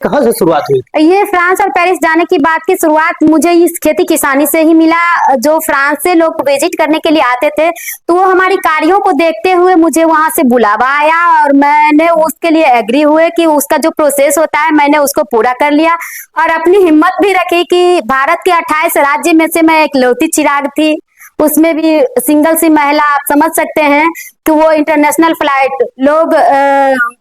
कहाँ से शुरुआत हुई? ये फ्रांस और पेरिस जाने की बात की शुरुआत मुझे इस खेती किसानी से ही मिला। जो फ्रांस से लोग विजिट करने के लिए आते थे, तो वो हमारी कार्यों को देखते हुए मुझे वहां से बुलावा आया और मैंने उसके लिए एग्री हुए कि उसका जो प्रोसेस होता है मैंने उसको पूरा कर लिया। और अपनी हिम्मत भी रखी कि भारत के 28 राज्य में से मैं इकलौती चिराग थी, उसमें भी सिंगल सी महिला। आप समझ सकते हैं कि वो इंटरनेशनल फ्लाइट लोग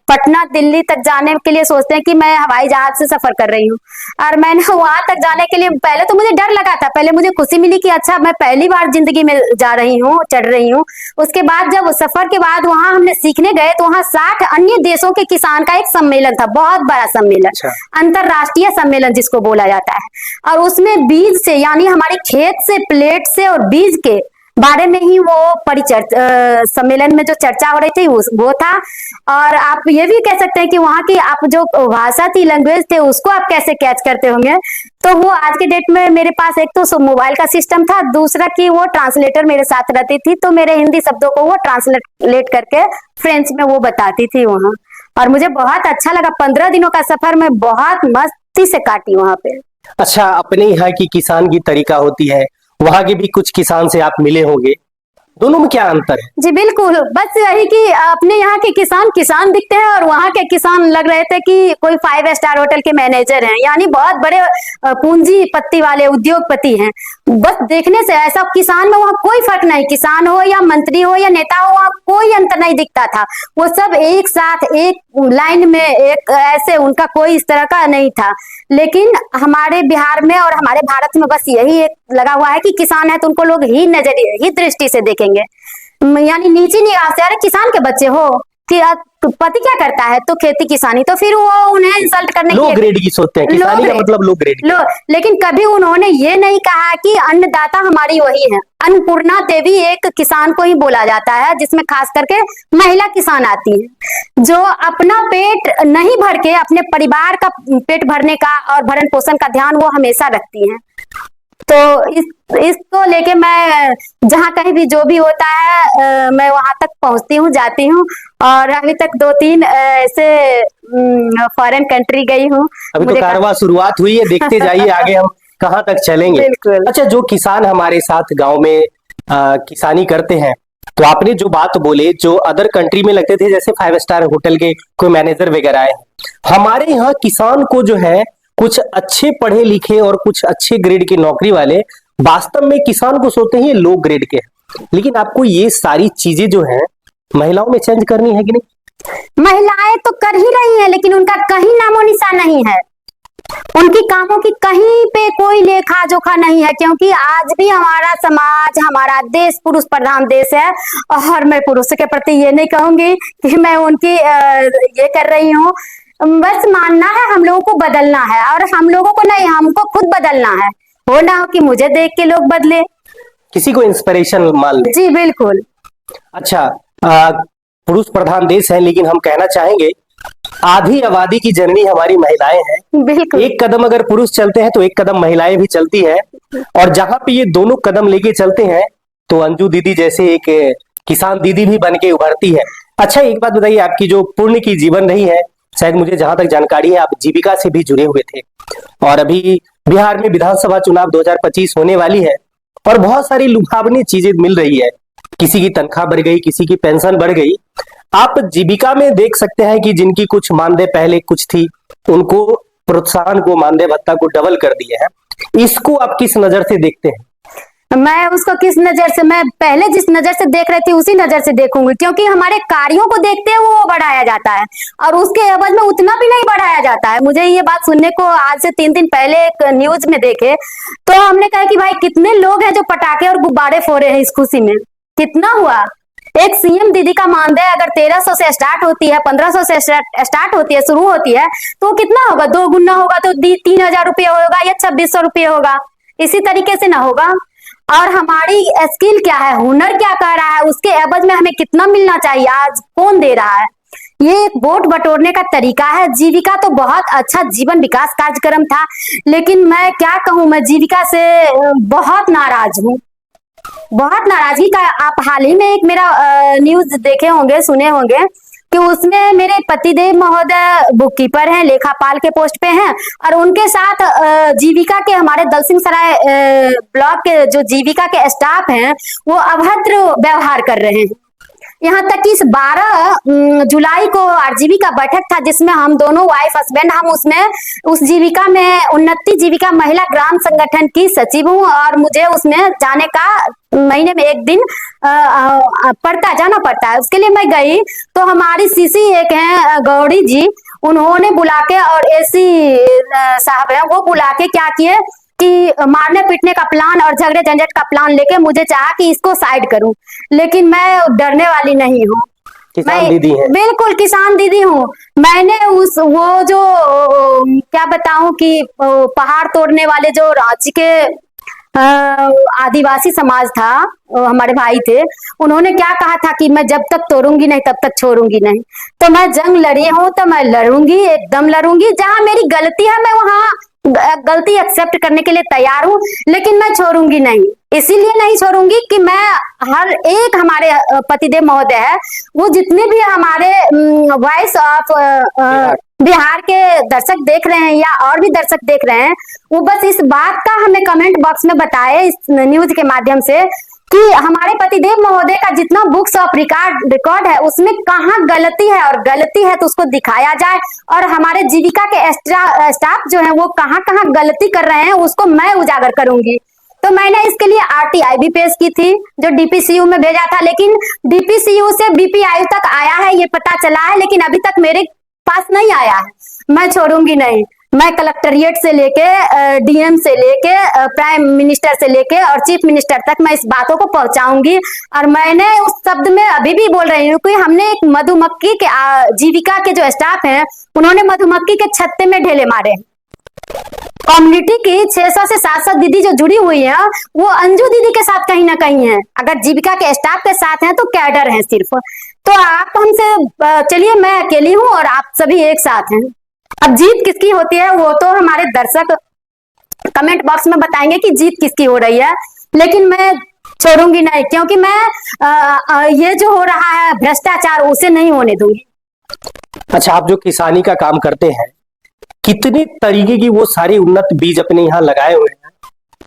पटना दिल्ली तक जाने के लिए सोचते हैं कि मैं हवाई जहाज से सफर कर रही हूँ, और मैंने वहां तक जाने के लिए पहले तो मुझे डर लगा था। पहले मुझे खुशी मिली कि अच्छा मैं पहली बार जिंदगी में जा रही हूँ, चढ़ रही हूँ। उसके बाद जब सफर के बाद वहां हमने सीखने गए तो वहां 60 अन्य देशों के किसान का एक सम्मेलन था, बहुत बड़ा सम्मेलन। अच्छा। अंतरराष्ट्रीय सम्मेलन जिसको बोला जाता है। और उसमें बीज से, यानी हमारे खेत से, प्लेट से और बीज के बारे में ही वो सम्मेलन में जो चर्चा हो रही थी वो था। और आप ये भी कह सकते हैं कि वहाँ की आप जो भाषा थी, लैंग्वेज थे, उसको आप कैसे कैच करते होंगे। तो वो आज के डेट में मेरे पास एक तो मोबाइल का सिस्टम था, दूसरा कि वो ट्रांसलेटर मेरे साथ रहती थी, तो मेरे हिंदी शब्दों को वो ट्रांसलेट करके फ्रेंच में वो बताती थी वहाँ। और मुझे बहुत अच्छा लगा। 15 दिनों का सफर मैं बहुत मस्ती से काटी वहाँ पे। अच्छा, अपने यहाँ की किसान की तरीका होती है, वहां के भी कुछ किसान से आप मिले होंगे, दोनों में क्या अंतर है? जी बिल्कुल, बस यही कि अपने यहाँ के किसान किसान दिखते हैं और वहाँ के किसान लग रहे थे कि कोई 5 स्टार होटल के मैनेजर हैं, यानी बहुत बड़े पूंजीपति वाले उद्योगपति हैं। बस देखने से ऐसा किसान में वहाँ कोई फर्क नहीं, किसान हो या मंत्री हो या नेता हो, वहाँ कोई अंतर नहीं दिखता था। वो सब एक साथ एक लाइन में, एक ऐसे, उनका कोई इस तरह का नहीं था। लेकिन हमारे बिहार में और हमारे भारत में बस यही एक लगा हुआ है कि किसान है तो उनको लोग ही नजरिए, ही दृष्टि से देखेंगे, यानी नीची निगाह से। अरे किसान के बच्चे हो कि पति क्या करता है, तो खेती किसानी, तो फिर वो उन्हें इंसल्ट करने लो ग्रेड की सोचते हैं, किसानी का मतलब लो ग्रेड। लेकिन कभी उन्होंने ये नहीं कहा कि अन्नदाता हमारी वही है। अन्नपूर्णा देवी एक किसान को ही बोला जाता है, जिसमें खास करके महिला किसान आती है, जो अपना पेट नहीं भर के अपने परिवार का पेट भरने का और भरण पोषण का ध्यान वो हमेशा रखती हैं। तो इसको लेके मैं जहाँ कहीं भी जो भी होता है मैं वहां तक पहुंचती हूँ, जाती हूँ। और अभी तक 2-3 ऐसे फॉरेन कंट्री गई हूँ। अभी तो कारवां शुरुआत हुई है, देखते जाइए आगे हम कहाँ तक चलेंगे। अच्छा, जो किसान हमारे साथ गांव में किसानी करते हैं, तो आपने जो बात बोले, जो अदर कंट्री में लगते थे जैसे 5 स्टार होटल के कोई मैनेजर वगैरह है, हमारे यहाँ किसान को जो है कुछ अच्छे पढ़े लिखे और कुछ अच्छे ग्रेड के नौकरी वाले वास्तव में किसान को सोचते हैं ये लो ग्रेड के। लेकिन आपको ये सारी चीजें जो है महिलाओं में चेंज करनी है कि नहीं? महिलाएं तो कर ही रही हैं, लेकिन उनका कहीं नामो निशान नहीं है। उनकी कामों की कहीं पे कोई लेखा जोखा नहीं है, क्योंकि आज भी हमारा समाज, हमारा देश पुरुष प्रधान देश है। और मैं पुरुष के प्रति ये नहीं कहूंगी कि मैं उनकी ये कर रही हूँ। बस मानना है, हम लोगों को बदलना है, और हम लोगों को नहीं, हमको खुद बदलना है। हो ना हो कि मुझे देख के लोग बदले, किसी को इंस्पिरेशन मान ले। जी बिल्कुल। अच्छा, पुरुष प्रधान देश है, लेकिन हम कहना चाहेंगे आधी आबादी की जननी हमारी महिलाएं हैं। बिल्कुल। एक कदम अगर पुरुष चलते हैं तो एक कदम महिलाएं भी चलती है, और जहां पे ये दोनों कदम लेके चलते हैं तो अंजू दीदी जैसे एक किसान दीदी भी बन के उभरती है। अच्छा, एक बात बताइए, आपकी जो पुण्य की जीवन रही है, शायद मुझे जहां तक जानकारी है आप जीविका से भी जुड़े हुए थे, और अभी बिहार में विधानसभा चुनाव 2025 होने वाली है, और बहुत सारी लुभावनी चीजें मिल रही है, किसी की तनख्वाह बढ़ गई, किसी की पेंशन बढ़ गई। आप जीविका में देख सकते हैं कि जिनकी कुछ मानदेय पहले कुछ थी, उनको प्रोत्साहन को, मानदेय भत्ता को डबल कर दिए हैं। इसको आप किस नजर से देखते हैं? मैं उसको किस नजर से, मैं पहले जिस नजर से देख रही थी उसी नजर से देखूंगी, क्योंकि हमारे कार्यों को देखते हुए वो बढ़ाया जाता है और उसके एवज में उतना भी नहीं बढ़ाया जाता है। मुझे ये बात सुनने को आज से 3 दिन पहले एक न्यूज में देखे, तो हमने कहा कि भाई कितने लोग हैं जो पटाखे और गुब्बारे फोड़े हैं इस खुशी में, कितना हुआ। एक सीएम दीदी का मानदेय अगर 1300 से स्टार्ट होती है, 1500 से स्टार्ट होती है, शुरू होती है, तो कितना होगा, 2 गुना होगा तो 3000 रुपये होगा या 2600 रुपये होगा। इसी तरीके से ना होगा। और हमारी स्किल क्या है, हुनर क्या कर रहा है, उसके एवज में हमें कितना मिलना चाहिए, आज कौन दे रहा है। ये एक वोट बटोरने का तरीका है। जीविका तो बहुत अच्छा जीवन विकास कार्यक्रम था, लेकिन मैं क्या कहूँ, मैं जीविका से बहुत नाराज हूँ, बहुत नाराजगी का। आप हाल ही में एक मेरा न्यूज देखे होंगे, सुने होंगे, कि उसमें मेरे पतिदेव महोदय बुक कीपर हैं, लेखापाल के पोस्ट पे हैं, और उनके साथ जीविका के हमारे दलसिंह सराय ब्लॉक के जो जीविका के स्टाफ हैं वो अभद्र व्यवहार कर रहे हैं। यहाँ तक कि इस 12 जुलाई को आरजीबी का बैठक था जिसमें हम दोनों वाइफ हस्बैंड, हम उसमें उस जीविका में उन्नति जीविका महिला ग्राम संगठन की सचिव हूँ, और मुझे उसमें जाने का महीने में एक दिन जाना पड़ता है। उसके लिए मैं गई तो हमारी सीसी एक हैं गौरी जी, उन्होंने बुला के, और एसी साहब हैं, वो बुला के क्या किए कि मारने पीटने का प्लान और झगड़े झंझट का प्लान लेके मुझे चाहा कि इसको साइड करूं, लेकिन मैं डरने वाली नहीं हूँ। किसान दीदी है, बिल्कुल किसान दीदी हूँ। मैंने वो जो क्या बताऊं कि पहाड़ तोड़ने वाले जो रांची के आदिवासी समाज था, हमारे भाई थे, उन्होंने क्या कहा था कि मैं जब तक तोड़ूंगी नहीं तब तक छोड़ूंगी नहीं। तो मैं जंग लड़ी हूं तो मैं लड़ूंगी, एकदम लड़ूंगी। जहां मेरी गलती है मैं वहां गलती एक्सेप्ट करने के लिए तैयार हूं, लेकिन मैं छोड़ूंगी नहीं। इसीलिए नहीं छोड़ूंगी कि मैं हर एक हमारे पतिदेव महोदय है, वो जितने भी हमारे वॉइस ऑफ बिहार के दर्शक देख रहे हैं या और भी दर्शक देख रहे हैं, वो बस इस बात का हमें कमेंट बॉक्स में बताए इस न्यूज के माध्यम से कि हमारे पतिदेव महोदय का जितना बुक्स ऑफ रिकॉर्ड है उसमें कहाँ गलती है, और गलती है तो उसको दिखाया जाए, और हमारे जीविका के स्टाफ जो है वो कहाँ कहाँ गलती कर रहे हैं उसको मैं उजागर करूंगी। तो मैंने इसके लिए आरटीआई भी पेश की थी जो डीपीसीयू में भेजा था, लेकिन डीपीसीयू से बीपीआई तक आया है ये पता चला है, लेकिन अभी तक मेरे पास नहीं आया है। मैं छोड़ूंगी नहीं। मैं कलेक्टोरेट से लेके डीएम से लेके प्राइम मिनिस्टर से लेके और चीफ मिनिस्टर तक मैं इस बातों को पहुंचाऊंगी। और मैंने उस शब्द में अभी भी बोल रही हूँ कि हमने एक मधुमक्खी के जीविका के जो स्टाफ हैं उन्होंने मधुमक्खी के छत्ते में ढेले मारे। कम्युनिटी की 600 से 700 दीदी जो जुड़ी हुई है वो अंजू दीदी के साथ कहीं ना कहीं है, अगर जीविका के स्टाफ के साथ हैं तो कैडर है सिर्फ। तो आप हमसे चलिए, मैं अकेली हूँ और आप सभी एक साथ हैं। अब जीत किसकी होती है वो तो हमारे दर्शक कमेंट बॉक्स में बताएंगे कि जीत किसकी हो रही है, लेकिन मैं छोड़ूंगी नहीं, क्योंकि मैं ये जो हो रहा है भ्रष्टाचार उसे नहीं होने दूंगी। अच्छा, आप जो किसानी का काम करते हैं, कितने तरीके की वो सारे उन्नत बीज अपने यहाँ लगाए हुए हैं,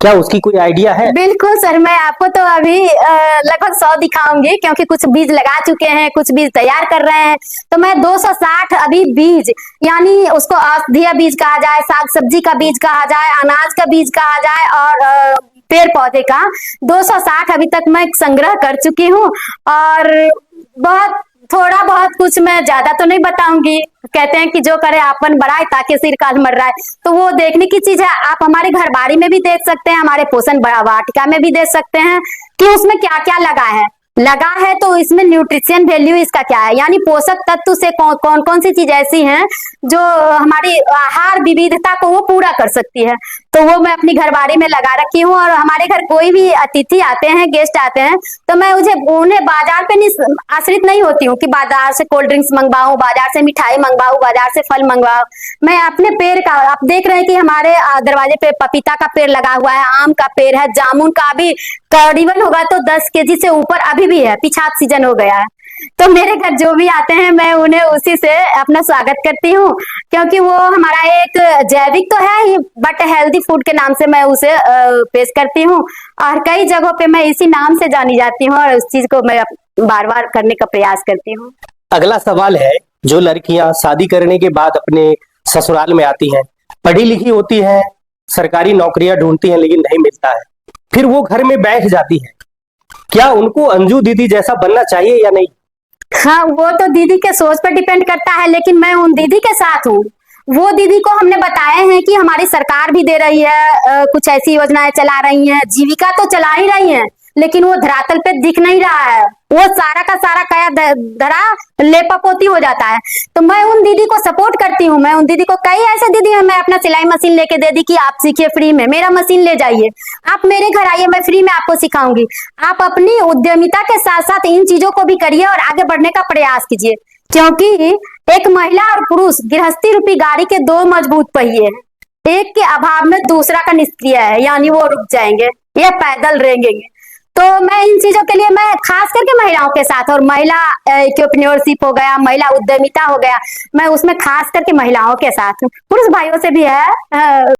क्या उसकी कोई आइडिया है? बिल्कुल सर, मैं आपको तो अभी लगभग 100 दिखाऊंगी, क्योंकि कुछ बीज लगा चुके हैं, कुछ बीज तैयार कर रहे हैं। तो मैं 260 अभी बीज, यानी उसको औषधीय बीज कहा जाए, साग सब्जी का बीज कहा जाए, अनाज का बीज कहा जाए, और पेड़ पौधे का 260 अभी तक मैं संग्रह कर चुकी हूँ। और बहुत थोड़ा बहुत कुछ, मैं ज्यादा तो नहीं बताऊंगी। कहते हैं कि जो करे आपन बढ़ाए ताकि सिर काज मर रहा है, तो वो देखने की चीज है। आप हमारे घर बाड़ी में भी देख सकते हैं, हमारे पोषण वाटिका में भी देख सकते हैं कि उसमें क्या क्या लगा है। तो इसमें न्यूट्रिशन वैल्यू इसका क्या है, यानी पोषक तत्व से कौन कौन सी चीज ऐसी हैं जो हमारी आहार विविधता को वो पूरा कर सकती है। तो वो मैं अपनी घरबाड़ी में लगा रखी हूँ। और हमारे घर कोई भी अतिथि आते हैं, गेस्ट आते हैं, तो मैं उन्हें बाजार पे आश्रित नहीं होती हूँ कि बाजार से कोल्ड ड्रिंक्स मंगवाऊं, बाजार से मिठाई मंगवाऊं, बाजार से फल मंगवाऊं। मैं अपने पेड़ का, आप देख रहे हैं कि हमारे दरवाजे पे पपीता का पेड़ लगा हुआ है, आम का पेड़ है, जामुन का भी करीबन होगा तो 10 केजी से ऊपर अभी भी है, पिछात सीजन हो गया है। तो मेरे घर जो भी आते हैं मैं उन्हें उसी से अपना स्वागत करती हूँ, क्योंकि वो हमारा एक जैविक तो है ही, बट हेल्दी फूड के नाम से मैं उसे पेश करती हूँ। और कई जगहों पे मैं इसी नाम से जानी जाती हूँ, और उस चीज को मैं बार बार करने का प्रयास करती हूँ। अगला सवाल है, जो लड़कियां शादी करने के बाद अपने ससुराल में आती हैं, पढ़ी लिखी होती है, सरकारी नौकरियां ढूंढती हैं लेकिन नहीं मिलता है, फिर वो घर में बैठ जाती है, क्या उनको अंजू दीदी जैसा बनना चाहिए या नहीं? हाँ, वो तो दीदी के सोच पर डिपेंड करता है, लेकिन मैं उन दीदी के साथ हूँ। वो दीदी को हमने बताए हैं कि हमारी सरकार भी दे रही है, कुछ ऐसी योजनाएं चला रही हैं, जीविका तो चला ही रही हैं, लेकिन वो धरातल पे दिख नहीं रहा है। वो सारा का सारा कया धरा लेपापोती हो जाता है। तो मैं उन दीदी को सपोर्ट करती हूँ। मैं उन दीदी को, कई ऐसे दीदी हैं, मैं अपना सिलाई मशीन लेके दे दी कि आप सीखिए फ्री में, मेरा मशीन ले जाइए, आप मेरे घर आइए, मैं फ्री में आपको सिखाऊंगी। आप अपनी उद्यमिता के साथ साथ इन चीजों को भी करिए और आगे बढ़ने का प्रयास कीजिए, क्योंकि एक महिला और पुरुष गृहस्थी रूपी गाड़ी के 2 मजबूत पहिए हैं। एक के अभाव में दूसरा का निष्क्रिय है, यानी वो रुक जाएंगे या पैदल रेंगेंगे। तो मैं इन चीजों के लिए मैं खास करके महिलाओं के साथ, और महिला एंटरप्रेन्योरशिप हो गया, महिला उद्यमिता हो गया, मैं उसमें खास करके महिलाओं के साथ हूँ। पुरुष भाइयों से भी है